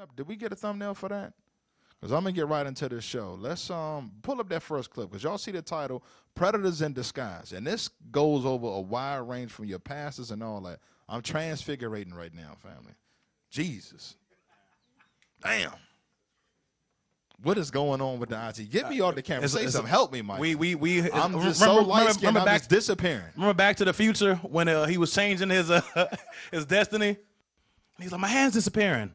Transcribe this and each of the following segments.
up? Did we get a thumbnail for that? Because I'm going to get right into this show. Let's pull up that first clip, because y'all see the title, Predators in Disguise. And this goes over a wide range from your pastors and all that. I'm transfigurating right now, family. Jesus. Damn. What is going on with the IT? Get me off the camera. Say something. Help me, Mike. I'm just so light-skinned, I'm just disappearing. Remember Back to the Future when he was changing his his destiny? He's like, my hand's disappearing.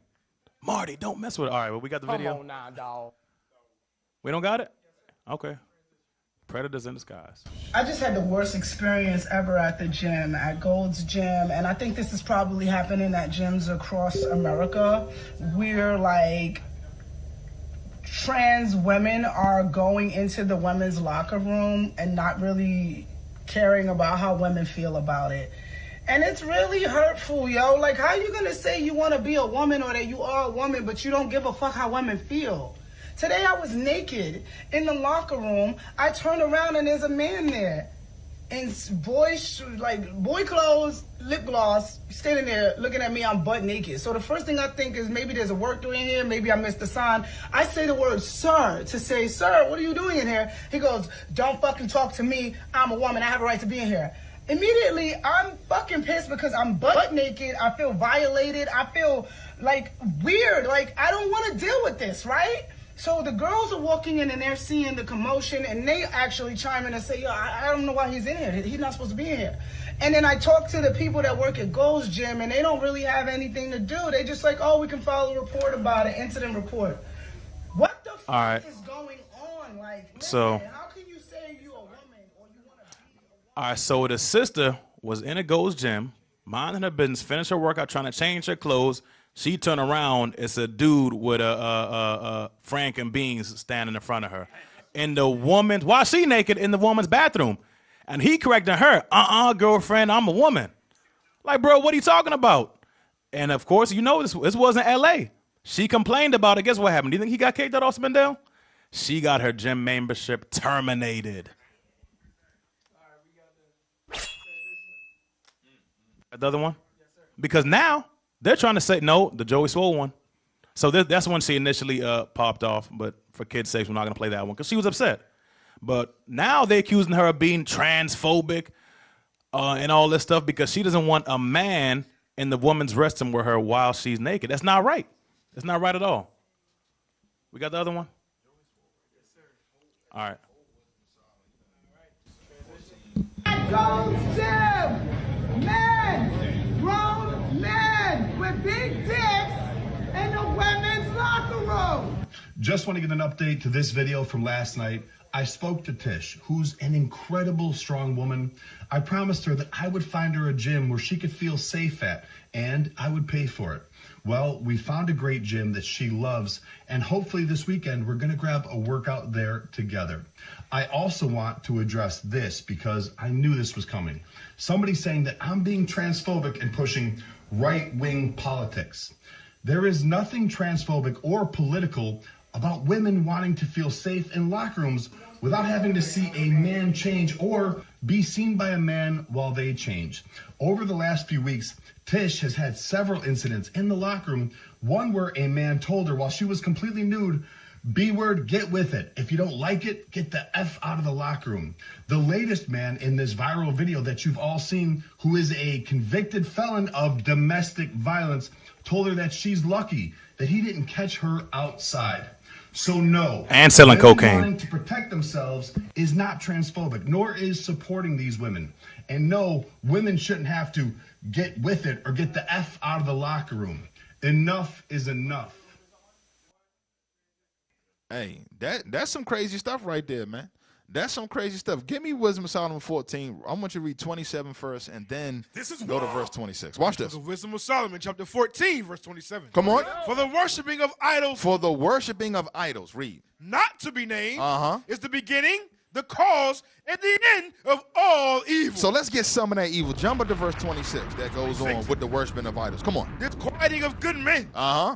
Marty, don't mess with it. All right, well, we got the video. Come on now, dog. We don't got it? Okay. Predators in Disguise. I just had the worst experience ever at the gym, at Gold's Gym, and I think this is probably happening at gyms across America. We're like, trans women are going into the women's locker room and not really caring about how women feel about it. And it's really hurtful, yo. Like, how you gonna say you wanna be a woman or that you are a woman, but you don't give a fuck how women feel? Today I was naked in the locker room. I turn around and there's a man there. In boy clothes, lip gloss, standing there looking at me, I'm butt naked. So the first thing I think is maybe there's a worker in here, maybe I missed the sign. I say the word sir to say, sir, what are you doing in here? He goes, don't fucking talk to me. I'm a woman, I have a right to be in here. Immediately, I'm fucking pissed because I'm butt naked. I feel violated. I feel like weird. Like, I don't want to deal with this, right? So the girls are walking in and they're seeing the commotion and they actually chime in and say, yo, I don't know why he's in here. He's not supposed to be in here. And then I talk to the people that work at Gold's Gym and they don't really have anything to do. They just like, oh, we can file a report about it, incident report. What the fuck is going on? Like, listen, how can you say you're a woman or you want to be a woman? All right, so the sister was in a Gold's Gym, minding her business, finished her workout, trying to change her clothes. She turned around, it's a dude with a Frank and beans standing in front of her. In the woman's, while she naked, in the woman's bathroom. And he corrected her, girlfriend, I'm a woman. Like, bro, what are you talking about? And of course, you know, this wasn't L.A. She complained about it. Guess what happened? Do you think he got kicked out of Spindale? She got her gym membership terminated. The other one? Because now they're trying to say, no, the Joey Swole one. So that's when she initially popped off. But for kids' sake, we're not going to play that one because she was upset. But now they're accusing her of being transphobic and all this stuff because she doesn't want a man in the woman's restroom with her while she's naked. That's not right. That's not right at all. We got the other one? All right. Gold's Gym! Men! Grown men with big dicks in the women's locker room! Just want to give an update to this video from last night. I spoke to Tish, who's an incredible, strong woman. I promised her that I would find her a gym where she could feel safe at, and I would pay for it. Well, we found a great gym that she loves, and hopefully this weekend we're going to grab a workout there together. I also want to address this because I knew this was coming. Somebody saying that I'm being transphobic and pushing right-wing politics. There is nothing transphobic or political about women wanting to feel safe in locker rooms without having to see a man change or be seen by a man while they change. Over the last few weeks, Tish has had several incidents in the locker room, one where a man told her while she was completely nude, B-word, get with it. If you don't like it, get the F out of the locker room. The latest man in this viral video that you've all seen, who is a convicted felon of domestic violence, told her that she's lucky that he didn't catch her outside. So no, and selling cocaine. Wanting to protect themselves is not transphobic, nor is supporting these women. And no, women shouldn't have to get with it or get the F out of the locker room. Enough is enough. Hey, that's some crazy stuff right there, man. That's some crazy stuff. Give me Wisdom of Solomon 14. I want you to read 27 first and then go to verse 26. Watch this. The Wisdom of Solomon, chapter 14, verse 27. Come on. For the worshiping of idols. For the worshiping of idols. Read. Not to be named is the beginning, the cause, and the end of all evil. So let's get some of that evil. Jump up to verse 26 that goes on with the worshiping of idols. Come on. Disquieting of good men.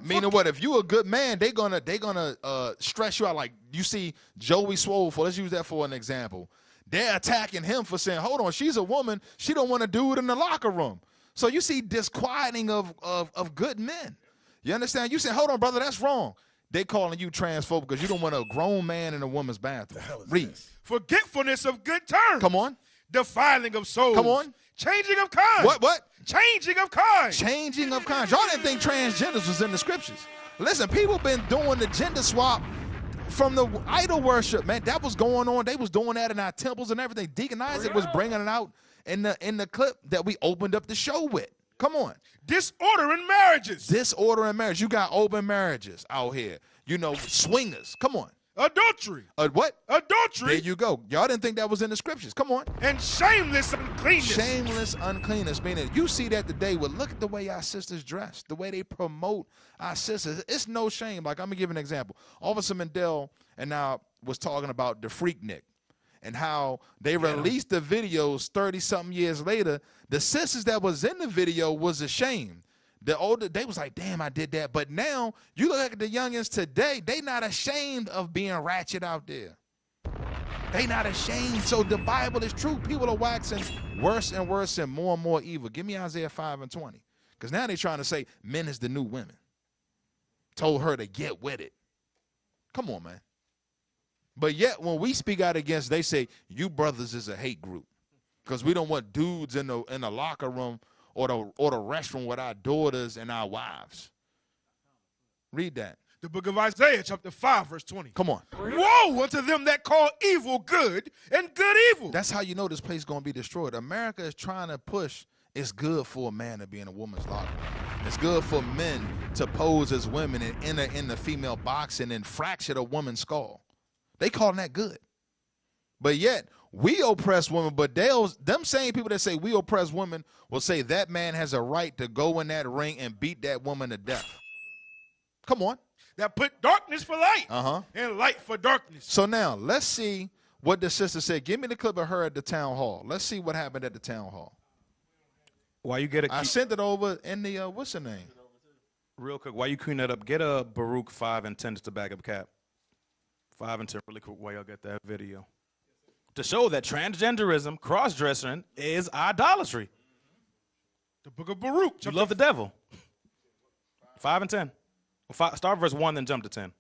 Meaning what? If you a good man, they gonna stress you out. Like you see Joey Swole, let's use that for an example. They're attacking him for saying, hold on, she's a woman. She don't want to do it in the locker room. So you see disquieting of good men. You understand? You say, hold on, brother, that's wrong. They calling you transphobic because you don't want a grown man in a woman's bathroom. Read. Forgetfulness of good terms. Come on. Defiling of souls. Come on. Changing of kind. What? Changing of kind. Changing of kind. Y'all didn't think transgenders was in the scriptures. Listen, people been doing the gender swap from the idol worship, man. That was going on. They was doing that in our temples and everything. Deacon Isaac was bringing it out in the clip that we opened up the show with. Come on. Disorder in marriages. Disorder in marriage. You got open marriages out here. You know, swingers. Come on. Adultery. What? Adultery. There you go. Y'all didn't think that was in the scriptures. Come on. And shameless uncleanness. Shameless uncleanness. Meaning, you see that today. Well, look at the way our sisters dress, the way they promote our sisters. It's no shame. Like, I'm going to give an example. Officer Mandel and now was talking about the Freaknik and how they released the videos 30-something years later. The sisters that was in the video was ashamed. The older, they was like, damn, I did that. But now, you look at the youngins today, they not ashamed of being ratchet out there. They not ashamed. So the Bible is true. People are waxing worse and worse and more evil. Give me Isaiah 5:20. Because now they're trying to say men is the new women. Told her to get with it. Come on, man. But yet, when we speak out against, they say, you brothers is a hate group. Because we don't want dudes in the locker room or the restroom with our daughters and our wives. Read that. The book of Isaiah, chapter 5, verse 20. Come on. Woe unto them that call evil good and good evil. That's how you know this place is going to be destroyed. America is trying to push, it's good for a man to be in a woman's locker room. It's good for men to pose as women and enter in the female boxing and fracture a woman's skull. They calling that good. But yet, we oppress women, but them same people that say we oppress women will say that man has a right to go in that ring and beat that woman to death. Come on. That put darkness for light and light for darkness. So now, let's see what the sister said. Give me the clip of her at the town hall. Let's see what happened at the town hall. While you get it, I sent it over in the, what's her name? Real quick, while you clean that up, get a Baruch 5 and 10 just to back up Cap. 5 and 10 really quick while y'all get that video. To show that transgenderism, cross-dressing, is idolatry. The book of Baruch. You love the devil. 5 and 10. Well, start verse 1, then jump to 10.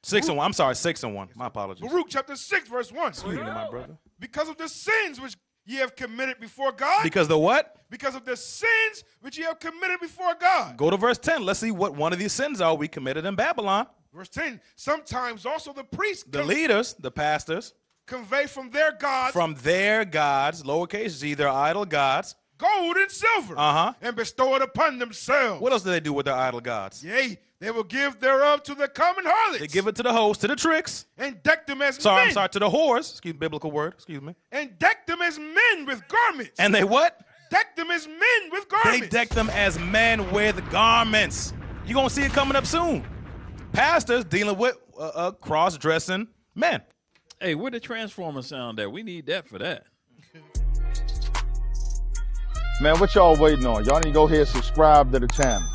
6 and 1. I'm sorry, 6 and 1. My apologies. Baruch chapter 6, verse 1. Excuse me, my brother. Because of the sins which ye have committed before God. Because the what? Because of the sins which ye have committed before God. Go to verse 10. Let's see what one of these sins are we committed in Babylon. Verse 10. Sometimes also the priests. The leaders, the pastors. Convey from their gods. From their gods, lowercase g, their idol gods. Gold and silver. And bestow it upon themselves. What else do they do with their idol gods? Yea, they will give thereof to the common harlots. They give it to the host, to the tricks. And deck them as men. I'm sorry, to the whores. Excuse me, biblical word. Excuse me. And deck them as men with garments. And they what? Deck them as men with garments. They deck them as men with garments. You're going to see it coming up soon. Pastors dealing with cross-dressing men. Hey, where the Transformer sound at? We need that for that. Man, what y'all waiting on? Y'all need to go ahead and subscribe to the channel.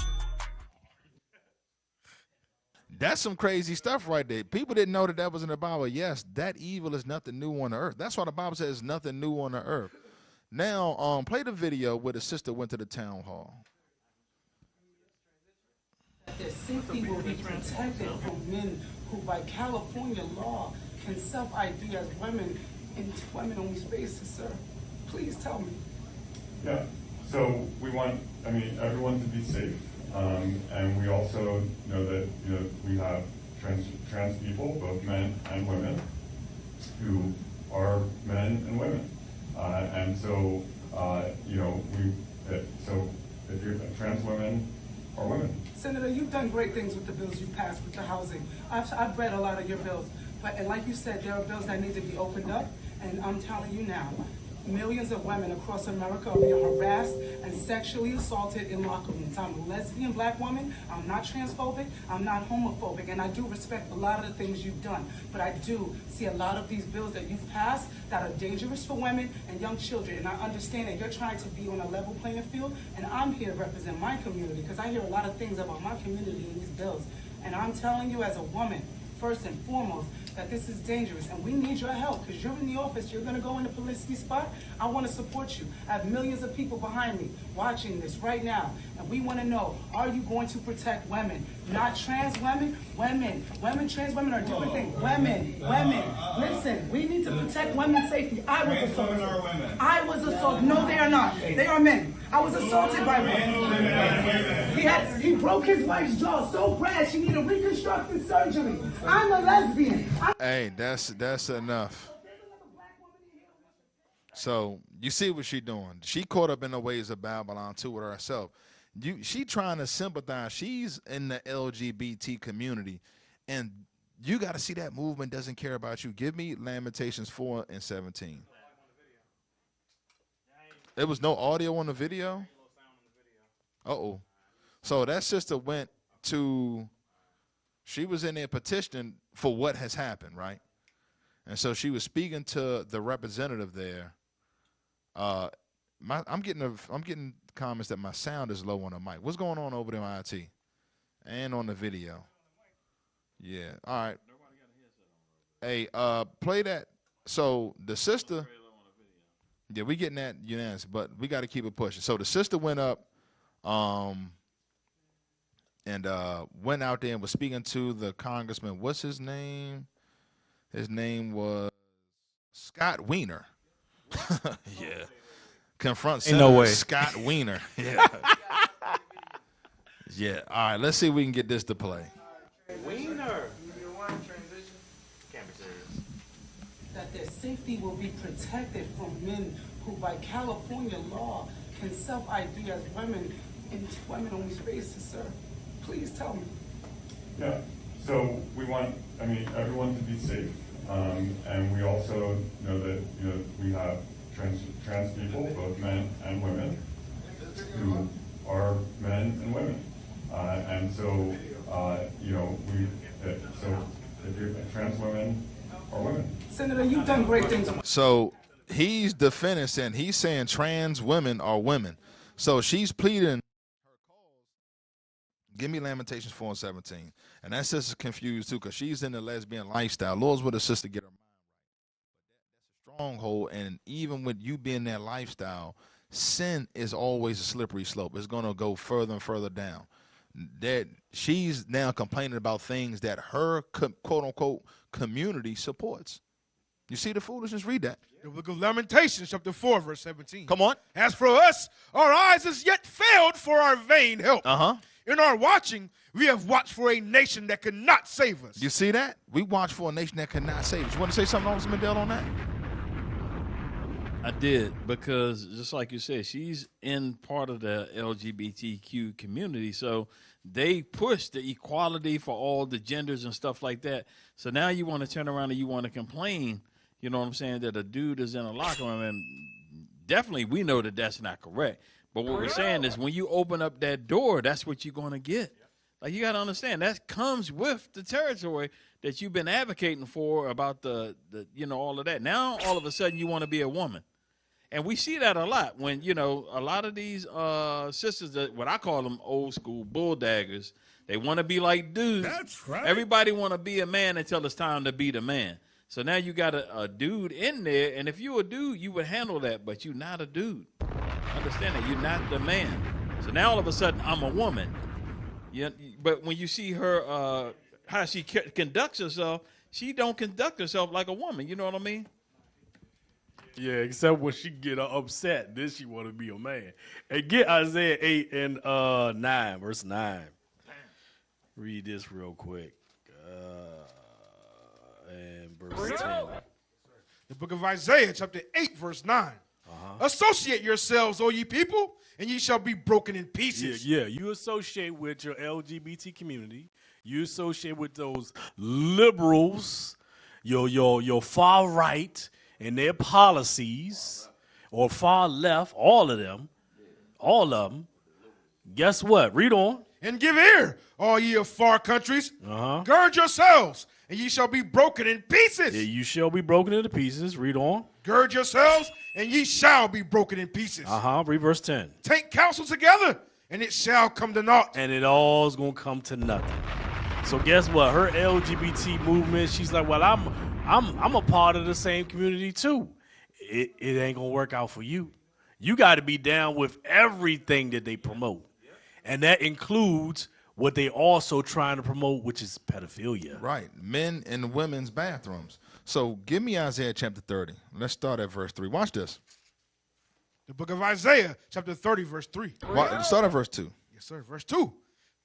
That's some crazy stuff right there. People didn't know that was in the Bible. Yes, that evil is nothing new on the earth. That's why the Bible says nothing new on the earth. Now, play the video where the sister went to the town hall. Their safety will be protected from men who, by California law, can self-ID as women in women-only spaces, sir. Please tell me. Yeah, so we want, everyone to be safe. And we also know that, we have trans people, both men and women, who are men and women. So if you're trans women are women. Senator, you've done great things with the bills you passed with the housing. I've read a lot of your bills. And like you said, there are bills that need to be opened up. And I'm telling you now, millions of women across America are being harassed and sexually assaulted in locker rooms. I'm a lesbian black woman. I'm not transphobic. I'm not homophobic. And I do respect a lot of the things you've done. But I do see a lot of these bills that you've passed that are dangerous for women and young children. And I understand that you're trying to be on a level playing field. And I'm here to represent my community because I hear a lot of things about my community in these bills. And I'm telling you as a woman, first and foremost that this is dangerous, and we need your help, because you're in the office, you're going to go in the Polisky spot. I want to support you. I have millions of people behind me watching this right now, and we want to know, are you going to protect women? Not trans women, women. Trans women are different things. Women. Listen, we need to protect women's safety. I was assaulted. No, they are not. They are men. I was assaulted by one. He broke his wife's jaw so bad she needed reconstructive surgery. I'm a lesbian. Hey, that's enough. So you see what she doing. She caught up in the ways of Babylon too with herself. She trying to sympathize. She's in the LGBT community, and you got to see that movement doesn't care about you. Give me Lamentations 4 and 17. There was no audio on the video? Uh-oh. So that sister went to, she was in there petitioning for what has happened, right? And so she was speaking to the representative there. I'm getting comments that my sound is low on the mic. What's going on over there on IT and on the video? Yeah. All right. Hey, play that. So the sister. Yeah, we getting that unanimous, but we got to keep it pushing. So the sister went up, and went out there and was speaking to the congressman. What's his name? His name was Scott Wiener. Yeah. Confront Senator Scott Wiener. Yeah. Yeah. All right, let's see if we can get this to play. Wiener. That their safety will be protected from men who, by California law, can self-ID as women in women-only spaces, sir. Please tell me. Yeah, so we want, everyone to be safe. And we also know that, we have trans people, both men and women, who are men and women. And so, if you're trans women are women. Senator, you've done great things. So he's defending, saying he's saying trans women are women. So she's pleading her cause. Give me Lamentations 4 and 17. And that sister's confused too, because she's in the lesbian lifestyle. Lord's where the sister get her mind right. But that's a stronghold, and even with you being in that lifestyle, sin is always a slippery slope. It's going to go further and further down. That she's now complaining about things that her quote unquote community supports. You see the foolishness? Read that. The book of Lamentations, chapter 4, verse 17. Come on. As for us, our eyes as yet failed for our vain help. Uh-huh. In our watching, we have watched for a nation that could not save us. You see that? We watch for a nation that cannot save us. You want to say something, Officer Mandel, on that? I did, because just like you said, she's in part of the LGBTQ community, so they push the equality for all the genders and stuff like that. So now you want to turn around and you want to complain, you know what I'm saying, that a dude is in a locker room, and definitely we know that that's not correct. But what we're saying is when you open up that door, that's what you're going to get. Like, you got to understand, that comes with the territory that you've been advocating for about the all of that. Now, all of a sudden, you want to be a woman. And we see that a lot when, a lot of these sisters, that what I call them old school bulldaggers, they want to be like dudes. That's right. Everybody want to be a man until it's time to be the man. So now you got a dude in there, and if you a dude, you would handle that, but you're not a dude. Understand that? You're not the man. So now all of a sudden, I'm a woman. But when you see her, how she conducts herself, she don't conduct herself like a woman. You know what I mean? Yeah, except when she get upset, then she want to be a man. And get Isaiah 8 and 9, verse 9. Read this real quick. And verse 10. The book of Isaiah, chapter 8, verse 9. Associate yourselves, O ye people, and ye shall be broken in pieces. Yeah, you associate with your LGBT community. You associate with those liberals, your far right, and their policies, or far left, all of them. Guess what? Read on. And give ear, all ye of far countries. Gird yourselves, and ye shall be broken in pieces. Yeah, you shall be broken into pieces. Read on. Gird yourselves, and ye shall be broken in pieces. Read verse 10. Take counsel together, and it shall come to naught. And it all's going to come to nothing. So guess what? Her LGBT movement, she's like, well, I'm a part of the same community too. It ain't gonna work out for you. You got to be down with everything that they promote, and that includes what they also trying to promote, which is pedophilia. Right, men and women's bathrooms. So give me Isaiah chapter 30. Let's start at verse 3. Watch this. The book of Isaiah, chapter 30, verse 3. Start at verse 2. Yes, sir. Verse 2.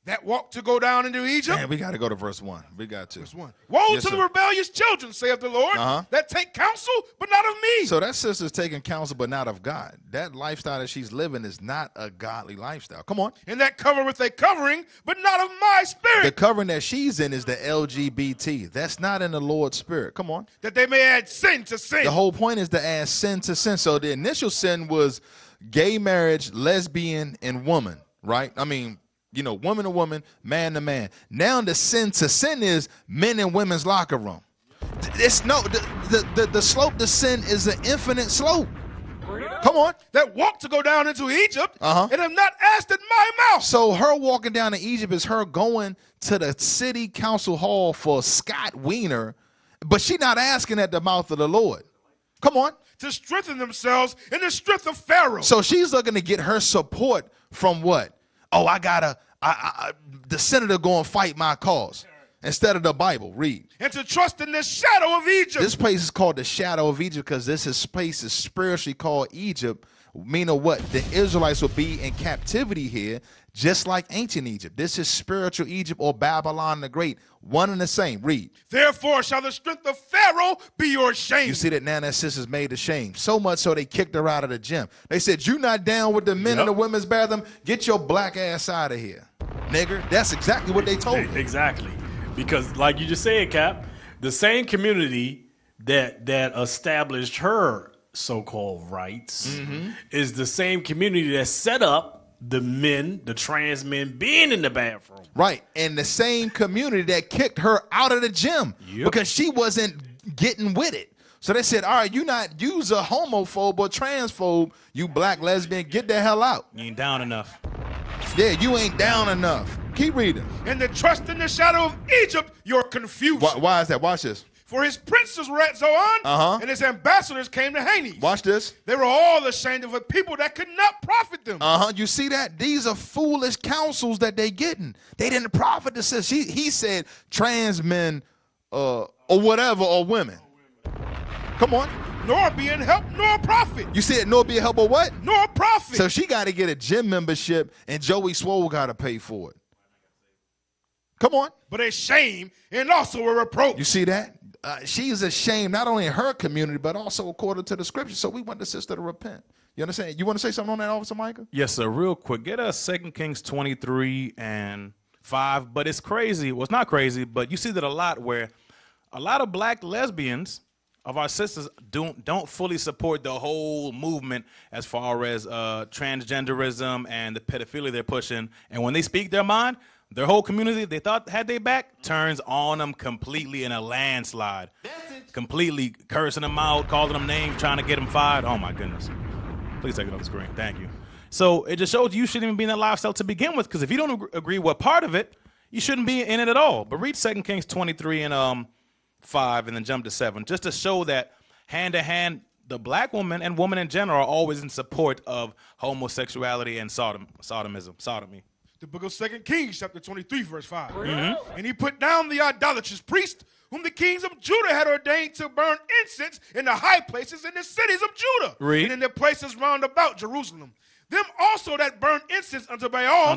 That walk to go down into Egypt. Man, we got to go to verse 1. We got to. Verse 1. Woe to the rebellious children, saith the Lord, that take counsel, but not of me. So that sister's taking counsel, but not of God. That lifestyle that she's living is not a godly lifestyle. Come on. And that cover with a covering, but not of my spirit. The covering that she's in is the LGBT. That's not in the Lord's spirit. Come on. That they may add sin to sin. The whole point is to add sin to sin. So the initial sin was gay marriage, lesbian, and woman, right? I mean, you know, woman to woman, man to man. Now the sin to sin is men and women's locker room. It's no the slope to sin is an infinite slope. Come on. That walk to go down into Egypt and have not asked at my mouth. So her walking down to Egypt is her going to the city council hall for Scott Wiener, but she not asking at the mouth of the Lord. Come on. To strengthen themselves in the strength of Pharaoh. So she's looking to get her support from what? Oh, the senator go and fight my cause instead of the Bible. Read. And to trust in the shadow of Egypt. This place is called the shadow of Egypt because space is spiritually called Egypt, meaning what? The Israelites will be in captivity here, just like ancient Egypt. This is spiritual Egypt or Babylon the Great, one and the same. Read. Therefore shall the strength of Pharaoh be your shame. You see that now that sister's made ashamed. So much so they kicked her out of the gym. They said, you not down with the men in the women's bathroom? Get your black ass out of here, nigger. That's exactly what they told her. Exactly. Because like you just said, Cap, the same community that established her so-called rights is the same community that set up the trans men being in the bathroom. Right. And the same community that kicked her out of the gym because she wasn't getting with it. So they said, all right, you's a homophobe or transphobe, you black lesbian, get the hell out. You ain't down enough. Yeah, you ain't down enough. Keep reading. And the trust in the shadow of Egypt, your confusion. Why is that? Watch this. For his princes were at Zoan, and his ambassadors came to Hanes. Watch this. They were all ashamed of a people that could not profit them. You see that? These are foolish counsels that they getting. They didn't profit the system. He said trans men or whatever, or women. Come on. Nor being help, nor profit. You said nor be a help or what? Nor profit. So she got to get a gym membership, and Joey Swole got to pay for it. Come on. But a shame and also a reproach. You see that? She's ashamed not only in her community, but also according to the scripture. So we want the sister to repent. You understand? You want to say something on that, Officer Micah? Yes, sir. Real quick. Get us 2 Kings 23 and 5. But it's crazy. Well, it's not crazy, but you see that a lot where a lot of black lesbians of our sisters don't fully support the whole movement as far as transgenderism and the pedophilia they're pushing. And when they speak their mind, their whole community they thought had their back turns on them completely in a landslide. Completely cursing them out, calling them names, trying to get them fired. Oh, my goodness. Please take it off the screen. Thank you. So it just shows you shouldn't even be in that lifestyle to begin with, because if you don't agree what part of it, you shouldn't be in it at all. But read 2 Kings 23 and 5 and then jump to 7, just to show that hand-to-hand, the black woman and woman in general are always in support of homosexuality and sodomy. The book of 2 Kings, chapter 23, verse 5. And he put down the idolatrous priest, whom the kings of Judah had ordained to burn incense in the high places in the cities of Judah, and in the places round about Jerusalem. Them also that burn incense unto Baal,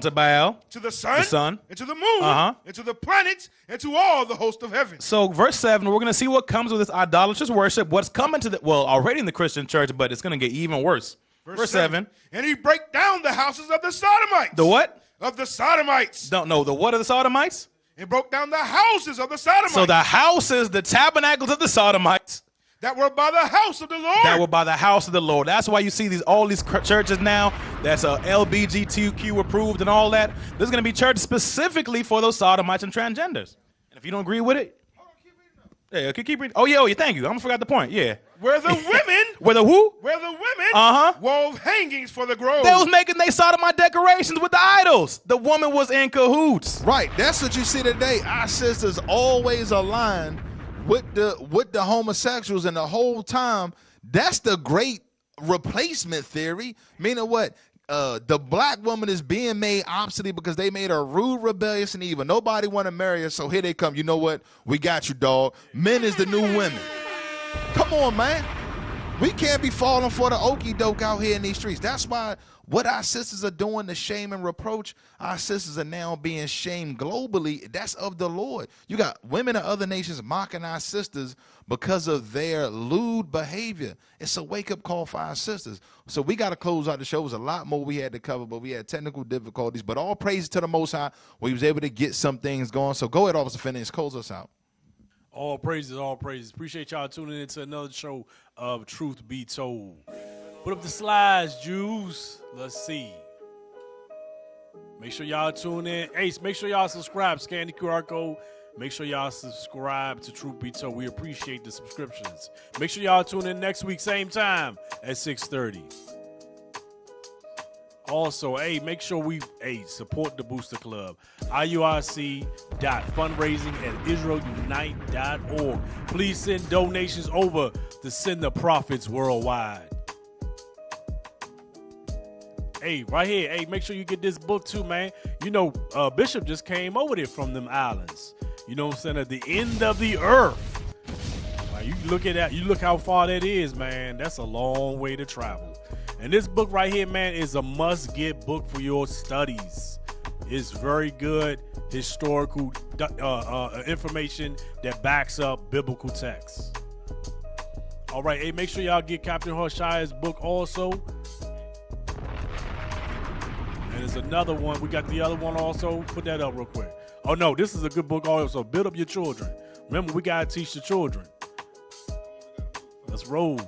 to the sun, and to the moon, and to the planets, and to all the host of heaven. So verse 7, we're going to see what comes with this idolatrous worship, what's coming to already in the Christian church, but it's going to get even worse. Verse 7. And he break down the houses of the Sodomites. The what? Of the Sodomites. Don't know. The what of the Sodomites? It broke down the houses of the Sodomites. So the houses, the tabernacles of the Sodomites. That were by the house of the Lord. That were by the house of the Lord. That's why you see all these churches now that's LGBTQ approved and all that. There's going to be churches specifically for those Sodomites and transgenders. And if you don't agree with it, Yeah, keep reading. Oh, yeah, thank you. I almost forgot the point. Yeah. Where the women, Where the who? where the women wove hangings for the grove. They was making they sodomite decorations with the idols. The woman was in cahoots. Right. That's what you see today. Our sisters always align with the homosexuals, and the whole time, that's the great replacement theory. Meaning what? The black woman is being made obsolete because they made her rude, rebellious, and evil. Nobody want to marry her, so here they come. You know what? We got you, dog. Men is the new women. Come on, man. We can't be falling for the okie doke out here in these streets. That's why what our sisters are doing to shame and reproach, our sisters are now being shamed globally. That's of the Lord. You got women of other nations mocking our sisters because of their lewd behavior. It's a wake-up call for our sisters. So we got to close out the show. It was a lot more we had to cover, but we had technical difficulties. But all praise to the Most High. We was able to get some things going. So go ahead, Officer Phinehas, close us out. All praises, all praises. Appreciate y'all tuning in to another show of Truth Be Told. Put up the slides, Jews. Let's see. Make sure y'all tune in. Ace, make sure y'all subscribe. Scan the QR code. Make sure y'all subscribe to Truth Be Told. We appreciate the subscriptions. Make sure y'all tune in next week, same time at 6:30. Also, make sure we support the Booster Club. IUIC.fundraising@IsraelUnite.org. Please send donations over to Send the Prophets Worldwide. Right here. Make sure you get this book too, man. You know, Bishop just came over there from them islands. You know what I'm saying? At the end of the earth. Like, you look at that. You look how far that is, man. That's a long way to travel. And this book right here, man, is a must-get book for your studies. It's very good historical information that backs up biblical texts. All right, make sure y'all get Captain Hoshia's book also. And there's another one. We got the other one also. Put that up real quick. Oh, no, this is a good book also. Build Up Your Children. Remember, we got to teach the children. Let's roll.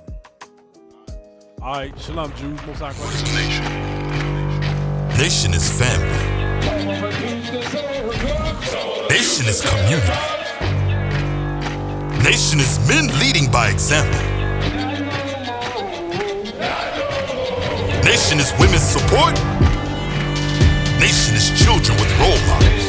All right, shalom, Jews. Most High Christ. Nation is family. Nation is community. Nation is men leading by example. Nation is women's support. Nation is children with role models.